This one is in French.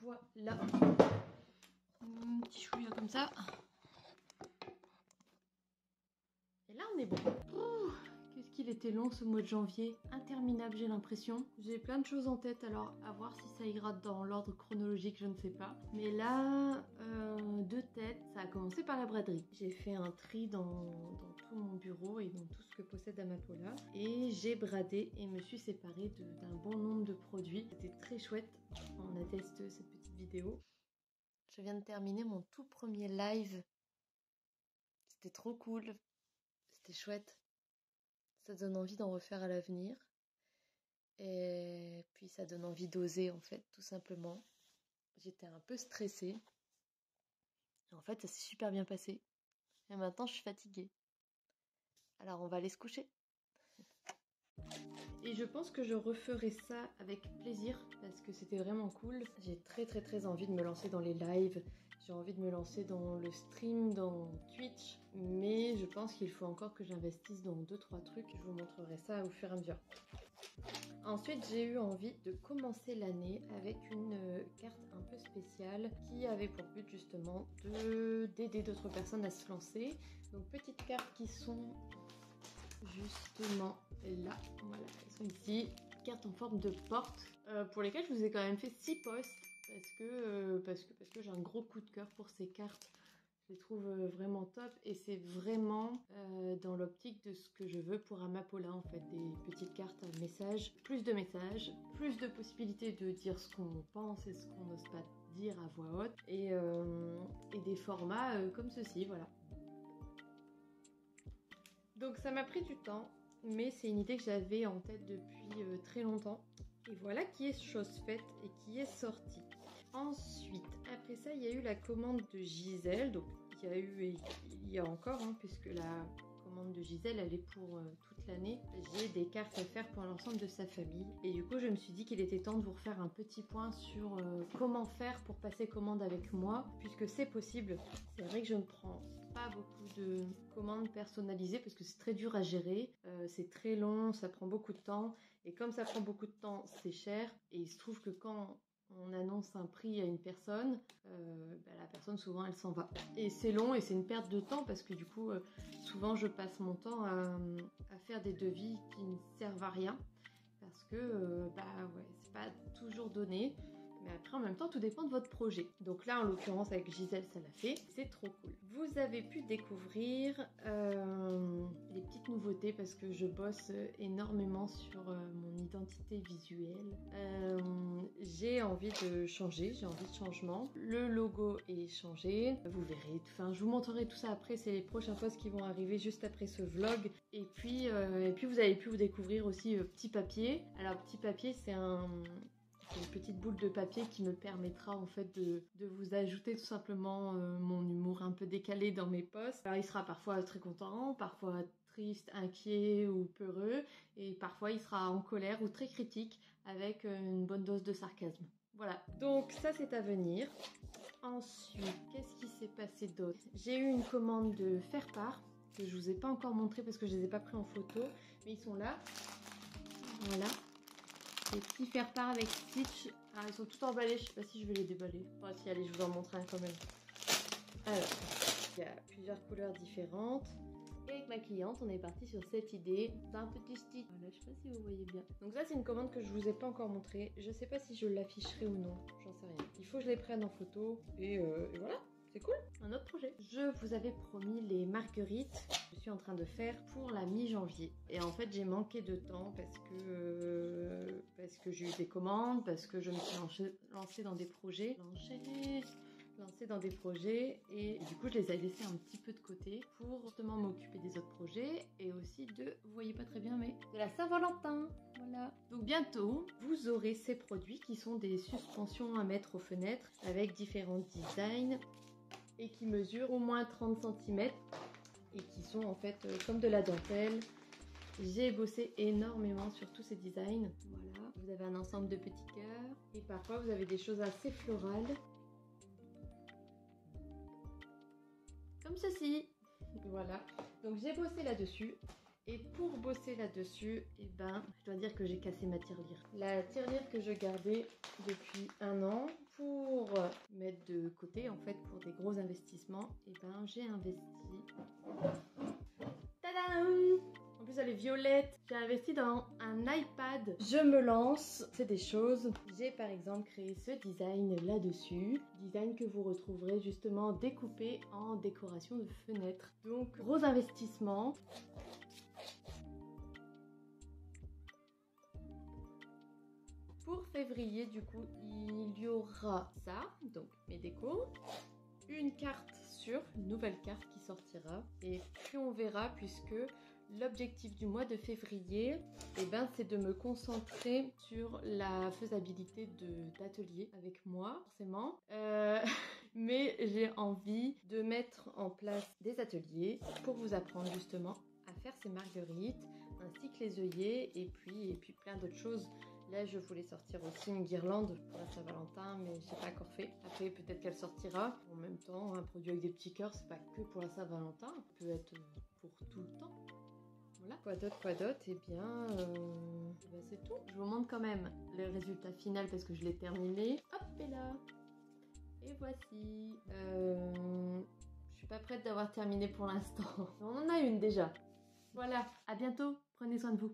Voilà. Un petit chouïa comme ça. Et là, on est bon. Qu'est-ce qu'il était long ce mois de janvier. Interminable, j'ai l'impression. J'ai plein de choses en tête, alors à voir si ça ira dans l'ordre chronologique, je ne sais pas. Mais là, de tête, ça a commencé par la braderie. J'ai fait un tri dans tout mon bureau et dans tout ce que possède Amapola. Et j'ai bradé et me suis séparée d'un bon nombre de produits. C'était très chouette. On atteste cette petite vidéo. Je viens de terminer mon tout premier live. C'était trop cool. C'était chouette. Ça donne envie d'en refaire à l'avenir. Et puis ça donne envie d'oser en fait, tout simplement. J'étais un peu stressée. Et en fait, ça s'est super bien passé. Et maintenant, je suis fatiguée. Alors, on va aller se coucher. Et je pense que je referai ça avec plaisir parce que c'était vraiment cool. J'ai très envie de me lancer dans les lives. J'ai envie de me lancer dans le stream, dans Twitch. Mais je pense qu'il faut encore que j'investisse dans 2-3 trucs. Je vous montrerai ça au fur et à mesure. Ensuite, j'ai eu envie de commencer l'année avec une carte un peu spéciale qui avait pour but justement d'aider d'autres personnes à se lancer. Donc, petites cartes qui sont justement là. Voilà, elles sont ici. Cartes en forme de porte pour lesquelles je vous ai quand même fait 6 posts parce que j'ai un gros coup de cœur pour ces cartes. Je les trouve vraiment top et c'est vraiment dans l'optique de ce que je veux pour Amapola en fait, des petites cartes à messages, plus de possibilités de dire ce qu'on pense et ce qu'on n'ose pas dire à voix haute et des formats comme ceci, voilà. Donc ça m'a pris du temps, mais c'est une idée que j'avais en tête depuis très longtemps et voilà qui est chose faite et qui est sortie. Ensuite, après ça, il y a eu la commande de Gisèle. Donc, il y a encore, puisque la commande de Gisèle, elle est pour toute l'année. J'ai des cartes à faire pour l'ensemble de sa famille. Et du coup, je me suis dit qu'il était temps de vous refaire un petit point sur comment faire pour passer commande avec moi, puisque c'est possible. C'est vrai que je ne prends pas beaucoup de commandes personnalisées parce que c'est très dur à gérer. C'est très long, ça prend beaucoup de temps. Et comme ça prend beaucoup de temps, c'est cher. Et il se trouve que quand on annonce un prix à une personne, la personne souvent elle s'en va. Et c'est long et c'est une perte de temps parce que du coup souvent je passe mon temps à faire des devis qui ne servent à rien parce que c'est pas toujours donné. Mais après, en même temps, tout dépend de votre projet. Donc là, en l'occurrence, avec Gisèle, ça l'a fait. C'est trop cool. Vous avez pu découvrir les petites nouveautés parce que je bosse énormément sur mon identité visuelle. J'ai envie de changer, j'ai envie de changement. Le logo est changé. Vous verrez, enfin, je vous montrerai tout ça après. C'est les prochains posts qui vont arriver juste après ce vlog. Et puis vous avez pu vous découvrir aussi Petit Papier. Alors, Petit Papier, c'est une petite boule de papier qui me permettra en fait de vous ajouter tout simplement mon humour un peu décalé dans mes posts. Alors il sera parfois très content, parfois triste, inquiet ou peureux et parfois il sera en colère ou très critique avec une bonne dose de sarcasme. Voilà, donc ça c'est à venir. Ensuite, qu'est-ce qui s'est passé d'autre? J'ai eu une commande de faire-part que je vous ai pas encore montré parce que je les ai pas pris en photo, mais ils sont là. Voilà. Des petits faire-part avec Stitch. Alors, ils sont tout emballés. Je sais pas si je vais les déballer. Bon, si, allez, je vous en montre un quand même. Alors, il y a plusieurs couleurs différentes. Et avec ma cliente, on est parti sur cette idée d'un petit Stitch. Voilà, je sais pas si vous voyez bien. Donc ça, c'est une commande que je vous ai pas encore montrée. Je sais pas si je l'afficherai ou non. J'en sais rien. Il faut que je les prenne en photo. Et voilà. C'est cool, un autre projet. Je vous avais promis les marguerites que je suis en train de faire pour la mi-janvier. Et en fait, j'ai manqué de temps parce que j'ai eu des commandes, parce que je me suis lancée dans des projets. Et du coup je les ai laissés un petit peu de côté pour justement m'occuper des autres projets et aussi vous voyez pas très bien mais de la Saint-Valentin. Voilà. Donc bientôt vous aurez ces produits qui sont des suspensions à mettre aux fenêtres avec différents designs et qui mesurent au moins 30 cm et qui sont en fait comme de la dentelle. J'ai bossé énormément sur tous ces designs. Voilà, vous avez un ensemble de petits cœurs et parfois vous avez des choses assez florales. Comme ceci. Voilà, donc j'ai bossé là-dessus Et pour bosser là-dessus, eh ben, je dois dire que j'ai cassé ma tirelire. La tirelire que je gardais depuis 1 an pour mettre de côté, en fait, pour des gros investissements, eh ben, j'ai investi. Tadam! En plus, elle est violette. J'ai investi dans un iPad. Je me lance. C'est des choses. J'ai par exemple créé ce design là-dessus. Design que vous retrouverez justement découpé en décoration de fenêtres. Donc, gros investissement. Pour février, du coup, il y aura ça. Donc, mes décos. Une carte sûre, une nouvelle carte qui sortira. Et puis, on verra puisque... L'objectif du mois de février, eh ben, c'est de me concentrer sur la faisabilité d'ateliers avec moi, forcément. Mais j'ai envie de mettre en place des ateliers pour vous apprendre justement à faire ces marguerites, ainsi que les œillets et puis plein d'autres choses. Là, je voulais sortir aussi une guirlande pour la Saint-Valentin, mais je n'ai pas encore fait. Après, peut-être qu'elle sortira. En même temps, un produit avec des petits cœurs, c'est pas que pour la Saint-Valentin, ça peut être pour tout le temps. Voilà. Quoi d'autre? Eh bien, ben c'est tout. Je vous montre quand même le résultat final parce que je l'ai terminé. Hop, et là. Et voici. Je suis pas prête d'avoir terminé pour l'instant. On en a une déjà. Voilà, à bientôt. Prenez soin de vous.